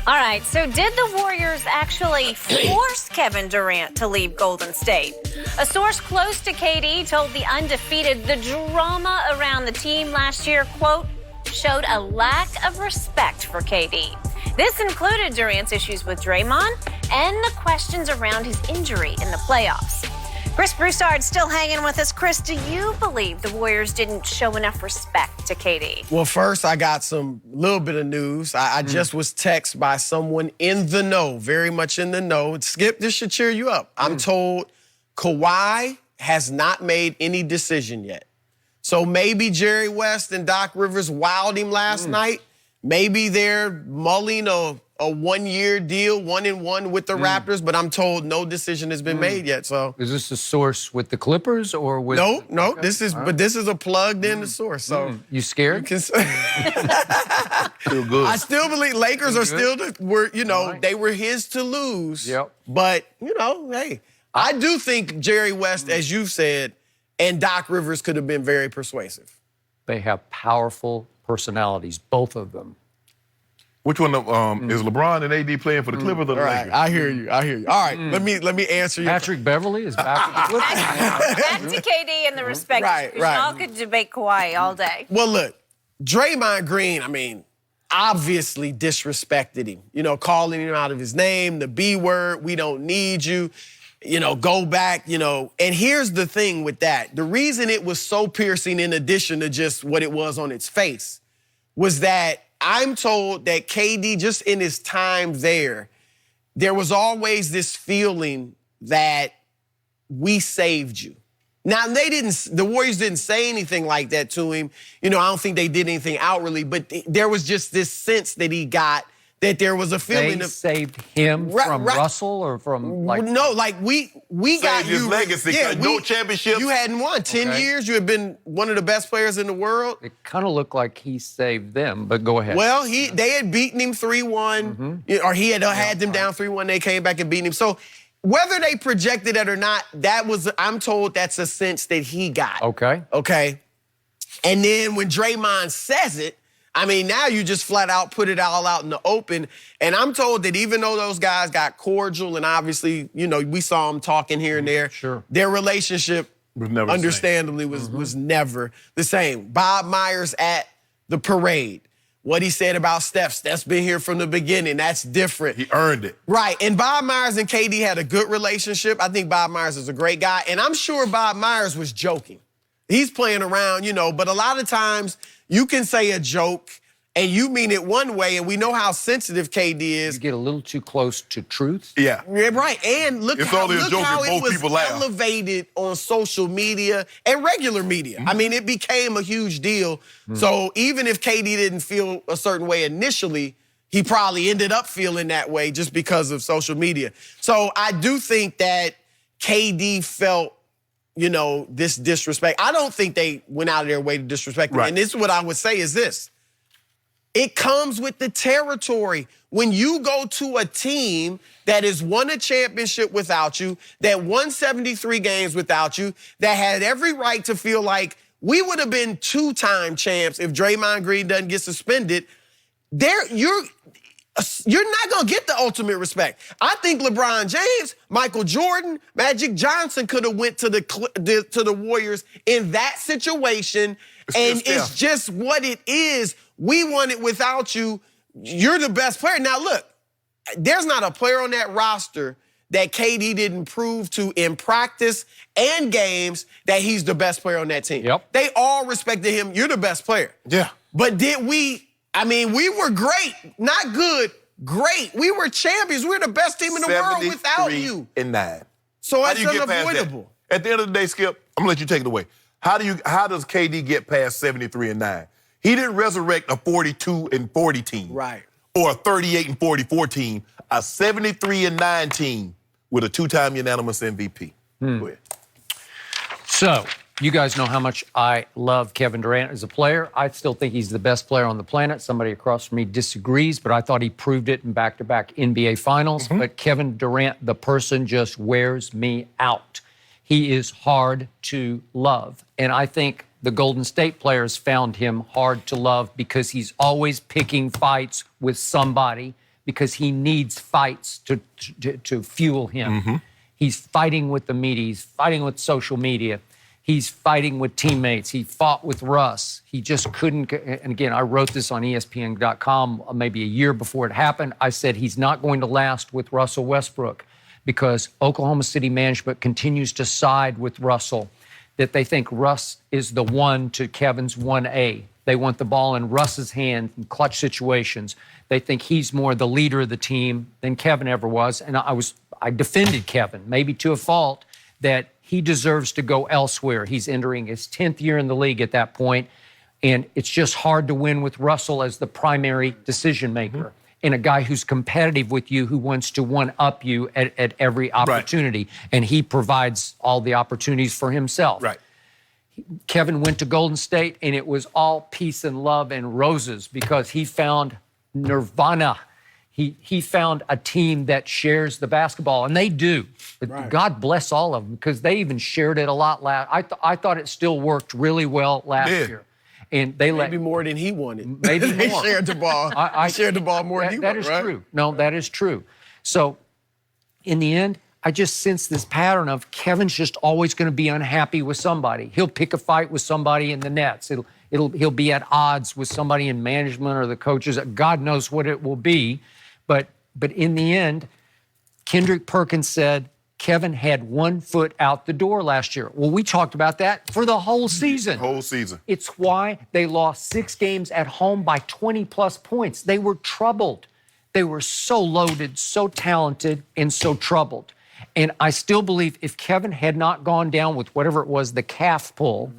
All right, so did the Warriors actually force Kevin Durant to leave Golden State? A source close to KD told the Undisputed the drama around the team last year, quote, showed a lack of respect for KD. This included Durant's issues with Draymond and the questions around his injury in the playoffs. Chris Broussard still hanging with us. Chris, do you believe the Warriors didn't show enough respect to KD? Well, first, I got some little bit of news. I just was texted by someone in the know, very much in the know. Skip, this should cheer you up. I'm told Kawhi has not made any decision yet. So maybe Jerry West and Doc Rivers wowed him last night. Maybe they're mulling a one-year deal, 1-1 with the Raptors, but I'm told no decision has been made yet. So is this a source with the Clippers or with? No. Okay. This is, but this is a plugged-in source. So you scared? Feel good. I still believe Lakers are still they were his to lose. Yep. But hey, I do think Jerry West, as you've said, and Doc Rivers could have been very persuasive. They have powerful personalities, both of them. Which one is LeBron and AD playing for the Clippers or the All right, Lakers? I hear you. All right, let me answer you. Patrick Beverly is back with the Clippers. Back to KD and the respect. Right. Y'all could debate Kawhi all day. Well, look, Draymond Green, obviously disrespected him. Calling him out of his name, the B word, we don't need you. Go back, And here's the thing with that. The reason it was so piercing, in addition to just what it was on its face, was that I'm told that KD, just in his time there was always this feeling that we saved you. Now, the Warriors didn't say anything like that to him. I don't think they did anything outwardly, but there was just this sense that he got that there was a feeling They of saved him from Russell or from No, we got his you. legacy. No championships. You hadn't won 10 years. You had been one of the best players in the world. It kind of looked like he saved them, but go ahead. Well, they had beaten him 3-1, or he had had them down 3-1. They came back and beat him. So whether they projected it or not, I'm told that's a sense that he got. Okay. And then when Draymond says it, now you just flat out put it all out in the open. And I'm told that even though those guys got cordial and obviously, we saw them talking here and there, their relationship was never understandably was never the same. Bob Myers at the parade. What he said about Steph. Steph's been here from the beginning. That's different. He earned it. Right. And Bob Myers and KD had a good relationship. I think Bob Myers is a great guy. And I'm sure Bob Myers was joking. He's playing around, but a lot of times you can say a joke and you mean it one way, and we know how sensitive KD is. You get a little too close to truth. Yeah. Right. And look how it was elevated on social media and regular media. It became a huge deal. So even if KD didn't feel a certain way initially, he probably ended up feeling that way just because of social media. So I do think that KD felt this disrespect. I don't think they went out of their way to disrespect him. Right. And this is what I would say is this. It comes with the territory. When you go to a team that has won a championship without you, that won 73 games without you, that had every right to feel like we would have been two-time champs if Draymond Green doesn't get suspended, you're not going to get the ultimate respect. I think LeBron James, Michael Jordan, Magic Johnson could have went to the Warriors in that situation, it's just what it is. We won it without you. You're the best player. Now, look, there's not a player on that roster that KD didn't prove to in practice and games that he's the best player on that team. Yep. They all respected him. You're the best player. Yeah. But did we... we were great, not good, great. We were champions. We were the best team in the world without you. 73-9. So How it's do you get past unavoidable. that? At the end of the day, Skip, I'm gonna let you take it away. How does KD get past 73-9? He didn't resurrect a 42-40 team. Right. Or a 38-44 team. A 73-9 team with a two-time unanimous MVP. Go ahead. So, you guys know how much I love Kevin Durant as a player. I still think he's the best player on the planet. Somebody across from me disagrees, but I thought he proved it in back-to-back NBA Finals. But Kevin Durant, the person, just wears me out. He is hard to love. And I think the Golden State players found him hard to love because he's always picking fights with somebody because he needs fights to fuel him. He's fighting with the media. He's fighting with social media. He's fighting with teammates. He fought with Russ. He just couldn't. And again, I wrote this on ESPN.com maybe a year before it happened. I said he's not going to last with Russell Westbrook because Oklahoma City management continues to side with Russell, that they think Russ is the one to Kevin's 1A. They want the ball in Russ's hand in clutch situations. They think he's more the leader of the team than Kevin ever was. And I defended Kevin, maybe to a fault, that he deserves to go elsewhere. He's entering his 10th year in the league at that point, and it's just hard to win with Russell as the primary decision maker and a guy who's competitive with you, who wants to one-up you at every opportunity, and he provides all the opportunities for himself. Right. Kevin went to Golden State, and it was all peace and love and roses because he found nirvana. He found a team that shares the basketball, and they do. Right. God bless all of them because they even shared it a lot last. I thought it still worked really well last year, and they maybe more than he wanted. Maybe they more. shared the ball. I shared the ball more than he wanted. That is right? true. No, that is true. So, in the end, I just sense this pattern of Kevin's just always going to be unhappy with somebody. He'll pick a fight with somebody in the Nets. He'll be at odds with somebody in management or the coaches. God knows what it will be. But in the end, Kendrick Perkins said Kevin had 1 foot out the door last year. Well, we talked about that for the whole season. Whole season. It's why they lost 6 games at home by 20-plus points. They were troubled. They were so loaded, so talented, and so troubled. And I still believe if Kevin had not gone down with whatever it was, the calf pull,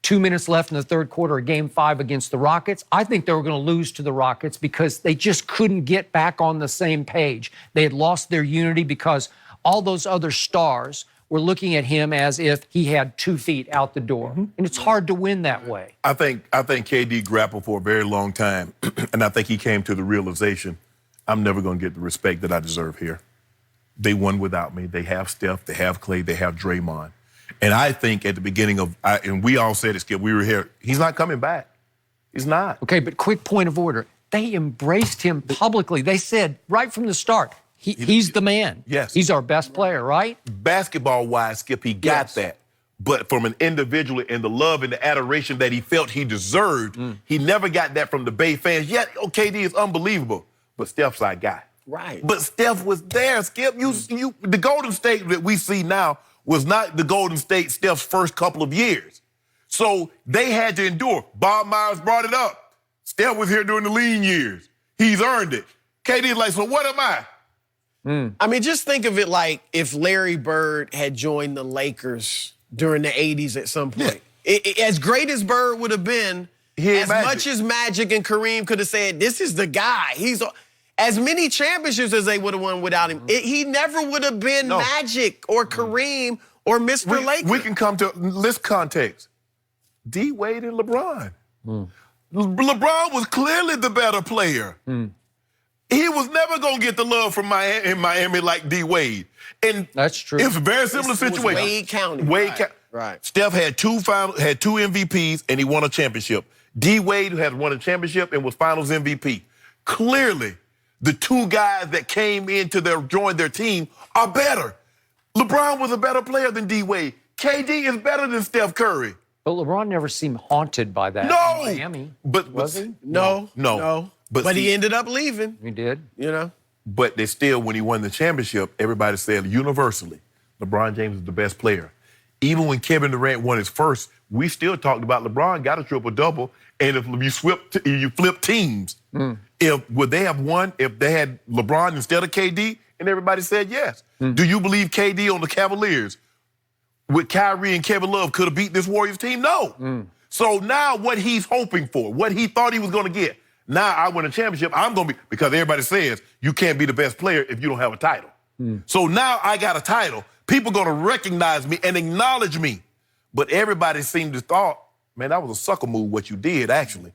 2 minutes left in the third quarter of Game 5 against the Rockets, I think they were going to lose to the Rockets because they just couldn't get back on the same page. They had lost their unity because all those other stars were looking at him as if he had 2 feet out the door. And it's hard to win that way. I think KD grappled for a very long time, and I think he came to the realization, I'm never going to get the respect that I deserve here. They won without me. They have Steph, they have Clay, they have Draymond. And I think at the beginning of, and we all said it, Skip, we were here, he's not coming back. He's not. Okay, but quick point of order. They embraced him publicly. They said right from the start, he's the man. Yes. He's our best player, right? Basketball-wise, Skip, he got that. But from an individual and the love and the adoration that he felt he deserved, he never got that from the Bay fans. Yet, KD is unbelievable, but Steph's our guy. Right. But Steph was there, Skip. The Golden State that we see now was not the Golden State Steph's first couple of years. So they had to endure. Bob Myers brought it up. Steph was here during the lean years. He's earned it. KD's like, so what am I? I mean, just think of it like if Larry Bird had joined the Lakers during the 80s at some point. As great as Bird would have been, as much as Magic and Kareem could have said, this is the guy. He's as many championships as they would have won without him. He never would have been Magic or Kareem or Mr. Laker. We can come to this context. D. Wade and LeBron. LeBron was clearly the better player. He was never going to get the love from Miami like D. Wade. And that's true. It's a very similar situation. Wade County. Right. Steph had two MVPs and he won a championship. D. Wade had won a championship and was Finals MVP. Clearly, the two guys that came joined their team are better. LeBron was a better player than D. Wade. KD is better than Steph Curry. But LeBron never seemed haunted by that in Miami. Was he? No. But he ended up leaving. He did. You know? But they still, when he won the championship, everybody said universally, LeBron James is the best player. Even when Kevin Durant won his first, we still talked about LeBron got a triple-double, and if you flip teams, would they have won if they had LeBron instead of KD? And everybody said yes. Do you believe KD on the Cavaliers with Kyrie and Kevin Love could have beat this Warriors team? No. So now what he's hoping for, what he thought he was going to get, now I win a championship, I'm going to be, because everybody says you can't be the best player if you don't have a title. So now I got a title. People going to recognize me and acknowledge me. But everybody seemed to thought, man, that was a sucker move what you did, actually.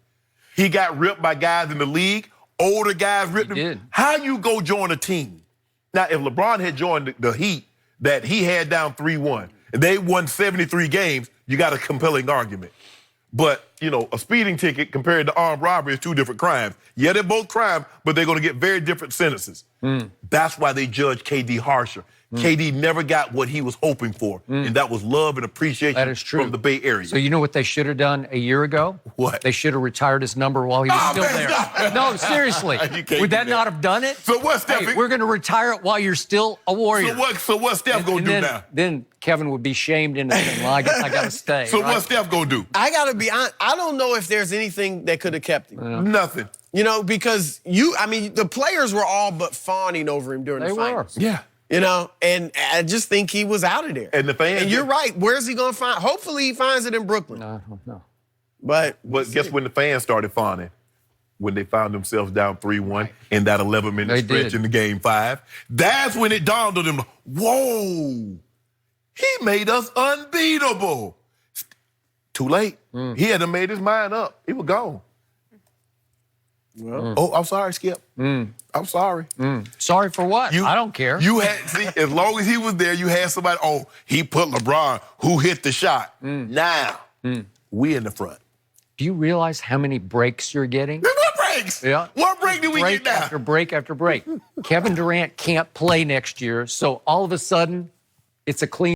He got ripped by guys in the league. Older guys ripped him. How you go join a team? Now, if LeBron had joined the Heat that he had down 3-1, and they won 73 games, you got a compelling argument. But a speeding ticket compared to armed robbery is two different crimes. Yeah, they're both crimes, but they're going to get very different sentences. That's why they judge KD harsher. KD never got what he was hoping for, and that was love and appreciation That is true. from the Bay Area. So you know what they should have done a year ago? What? They should have retired his number while he was still man, there. No, seriously. You can't Would do that that. not have done it? So what, Steph? Hey, we're going to retire it while you're still a Warrior. So what's Steph going to do then, now? Then Kevin would be shamed into saying, well, I guess I got to stay. So right? what's Steph going to do? I got to be honest. I don't know if there's anything that could have kept him. Nothing. Because the players were all but fawning over him during They the were. finals. Yeah. And I just think he was out of there. And the fans. And you're right. Where's he going to find? Hopefully he finds it in Brooklyn. No. But guess when the fans started fawning? When they found themselves down 3-1 in that 11-minute They stretch did. in the Game 5. That's when it dawned on them, whoa, he made us unbeatable. Too late. He hadn't made his mind up. He was gone. Well, oh, I'm sorry, Skip. I'm sorry. Sorry for what? I don't care. You had, as long as he was there, you had somebody, he put LeBron, who hit the shot. Now, we in the front. Do you realize how many breaks you're getting? What breaks? Yeah. What break do we Break get now? after break after break. Kevin Durant can't play next year, so all of a sudden, it's a clean